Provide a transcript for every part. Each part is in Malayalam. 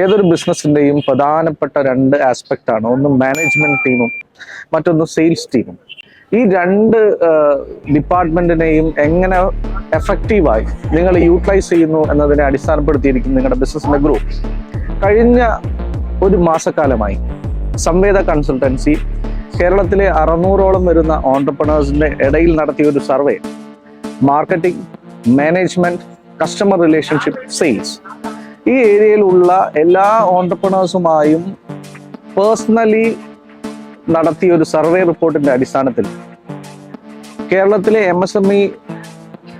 ഏതൊരു ബിസിനസ്സിന്റെയും പ്രധാനപ്പെട്ട രണ്ട് ആസ്പെക്റ്റ് ആണ്. ഒന്ന് മാനേജ്മെന്റ് ടീമും മറ്റൊന്ന് സെയിൽസ് ടീമും. ഈ രണ്ട് ഡിപ്പാർട്ട്മെന്റിനെയും എങ്ങനെ എഫക്റ്റീവായി നിങ്ങൾ യൂട്ടിലൈസ് ചെയ്യുന്നു എന്നതിനെ അടിസ്ഥാനപ്പെടുത്തിയിരിക്കും നിങ്ങളുടെ ബിസിനസിന്റെ ഗ്രോത്ത്. കഴിഞ്ഞ ഒരു മാസക്കാലമായി സംവേദ കൺസൾട്ടൻസി കേരളത്തിലെ 600ഓളം വരുന്ന ഓൺടർപ്രണേഴ്സിന്റെ ഇടയിൽ നടത്തിയ ഒരു survey marketing, management, customer relationship, sales ഈ ഏരിയയിലുള്ള എല്ലാ ഓൺടർപ്രണേഴ്സുമായും പേഴ്സണലി നടത്തിയ ഒരു സർവേ റിപ്പോർട്ടിന്റെ അടിസ്ഥാനത്തിൽ കേരളത്തിലെ MSME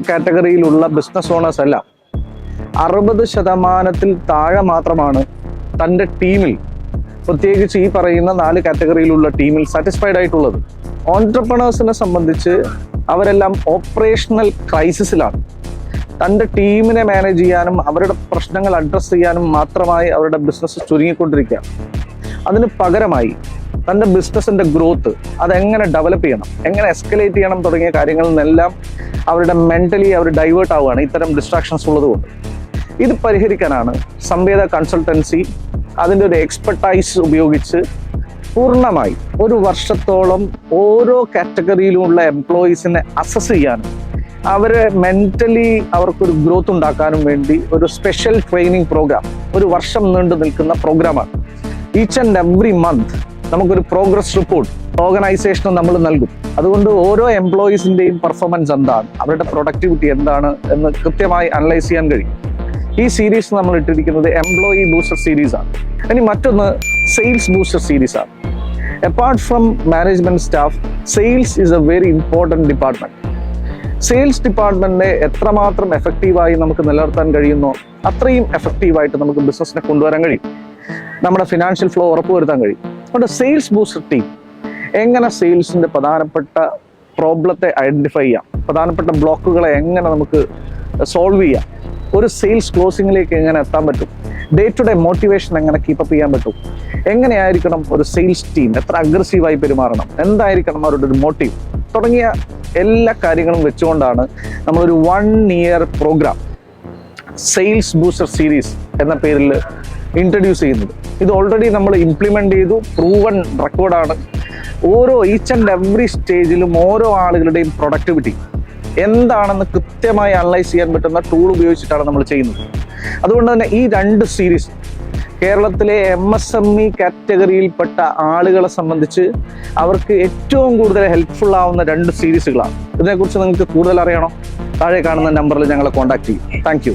കാറ്റഗറിയിലുള്ള ബിസിനസ് ഓണേഴ്സ് എല്ലാം 60% താഴെ മാത്രമാണ് തൻ്റെ ടീമിൽ, പ്രത്യേകിച്ച് ഈ പറയുന്ന 4 കാറ്റഗറിയിലുള്ള ടീമിൽ സാറ്റിസ്ഫൈഡ് ആയിട്ടുള്ളത്. ഓൺടർപ്രണേഴ്സിനെ സംബന്ധിച്ച് അവരെല്ലാം ഓപ്പറേഷണൽ ക്രൈസിസിലാണ്. തൻ്റെ ടീമിനെ മാനേജ് ചെയ്യാനും അവരുടെ പ്രശ്നങ്ങൾ അഡ്രസ്സ് ചെയ്യാനും മാത്രമായി അവരുടെ ബിസിനസ് ചുരുങ്ങിക്കൊണ്ടിരിക്കുക. അതിന് പകരമായി തൻ്റെ ബിസിനസ്സിൻ്റെ ഗ്രോത്ത് അതെങ്ങനെ ഡെവലപ്പ് ചെയ്യണം, എങ്ങനെ എസ്കലേറ്റ് ചെയ്യണം തുടങ്ങിയ കാര്യങ്ങളിൽ നിന്നെല്ലാം അവരുടെ മെൻ്റലി അവർ ഡൈവേർട്ട് ആവുകയാണ് ഇത്തരം ഡിസ്ട്രാക്ഷൻസ് ഉള്ളതുകൊണ്ട്. ഇത് പരിഹരിക്കാനാണ് സംവേദ കൺസൾട്ടൻസി അതിൻ്റെ ഒരു എക്സ്പെർട്ടൈസ് ഉപയോഗിച്ച് പൂർണ്ണമായി ഒരു വർഷത്തോളം ഓരോ കാറ്റഗറിയിലുമുള്ള എംപ്ലോയീസിനെ അസസ് ചെയ്യാനും അവരെ മെൻ്റലി അവർക്കൊരു ഗ്രോത്ത് ഉണ്ടാക്കാനും വേണ്ടി ഒരു സ്പെഷ്യൽ ട്രെയിനിങ് പ്രോഗ്രാം, ഒരു വർഷം നീണ്ടു നിൽക്കുന്ന പ്രോഗ്രാമാണ്. ഈച്ച് ആൻഡ് എവറി മന്ത് നമുക്കൊരു പ്രോഗ്രസ് റിപ്പോർട്ട് ഓർഗനൈസേഷന് നമ്മൾ നൽകും. അതുകൊണ്ട് ഓരോ എംപ്ലോയീസിൻ്റെയും പെർഫോമൻസ് എന്താണ്, അവരുടെ പ്രൊഡക്ടിവിറ്റി എന്താണ് എന്ന് കൃത്യമായി അനലൈസ് ചെയ്യാൻ കഴിയും. ഈ സീരീസ് നമ്മൾ ഇട്ടിരിക്കുന്നത് എംപ്ലോയി ബൂസ്റ്റർ സീരീസാണ്. ഇനി മറ്റൊന്ന് സെയിൽസ് ബൂസ്റ്റർ സീരീസാണ്. Apart from management staff, sales is a very important department. Sales ഡിപ്പാർട്ട്മെന്റിനെ എത്രമാത്രം എഫക്റ്റീവായി നമുക്ക് നിലനിർത്താൻ കഴിയുന്നോ അത്രയും എഫക്റ്റീവായിട്ട് നമുക്ക് ബിസിനസ്സിനെ കൊണ്ടുവരാൻ കഴിയും, നമ്മുടെ ഫിനാൻഷ്യൽ ഫ്ലോ ഉറപ്പുവരുത്താൻ കഴിയും. അതുകൊണ്ട് സെയിൽസ് ബൂസ്റ്റർ ടീം എങ്ങനെ സെയിൽസിന്റെ പ്രധാനപ്പെട്ട പ്രോബ്ലത്തെ ഐഡന്റിഫൈ ചെയ്യാം, പ്രധാനപ്പെട്ട ബ്ലോക്കുകളെ എങ്ങനെ നമുക്ക് സോൾവ് ചെയ്യാം, ഒരു സെയിൽസ് ക്ലോസിംഗിലേക്ക് എങ്ങനെ എത്താൻ പറ്റും, ഡേ ടു ഡേ മോട്ടിവേഷൻ എങ്ങനെ കീപ്പപ്പ് ചെയ്യാൻ പറ്റും, എങ്ങനെയായിരിക്കണം ഒരു സെയിൽസ് ടീം, എത്ര അഗ്രസീവായി പെരുമാറണം, എന്തായിരിക്കണം അവരുടെ ഒരു മോട്ടീവ് തുടങ്ങിയ എല്ലാ കാര്യങ്ങളും വെച്ചുകൊണ്ടാണ് നമ്മളൊരു 1 year programme sales booster series എന്ന പേരിൽ ഇൻട്രൊഡ്യൂസ് ചെയ്യുന്നത്. ഇത് ഓൾറെഡി നമ്മൾ ഇംപ്ലിമെന്റ് ചെയ്തു, പ്രൂവൺ റെക്കോർഡാണ്. ഓരോ ഈച്ച് ആൻഡ് എവറി സ്റ്റേജിലും ഓരോ ആളുകളുടെയും പ്രൊഡക്ടിവിറ്റി എന്താണെന്ന് കൃത്യമായി അനലൈസ് ചെയ്യാൻ പറ്റുന്ന ടൂൾ ഉപയോഗിച്ചിട്ടാണ് നമ്മൾ ചെയ്യുന്നത്. അതുകൊണ്ട് തന്നെ ഈ 2 സീരീസ് കേരളത്തിലെ MSME കാറ്റഗറിയിൽപ്പെട്ട ആളുകളെ സംബന്ധിച്ച് അവർക്ക് ഏറ്റവും കൂടുതൽ ഹെൽപ്ഫുൾ ആവുന്ന 2 സീരീസുകളാണ്. ഇതിനെക്കുറിച്ച് നിങ്ങൾക്ക് കൂടുതൽ അറിയണോ? താഴെ കാണുന്ന നമ്പറിൽ ഞങ്ങളെ കോൺടാക്ട് ചെയ്യും. Thank you.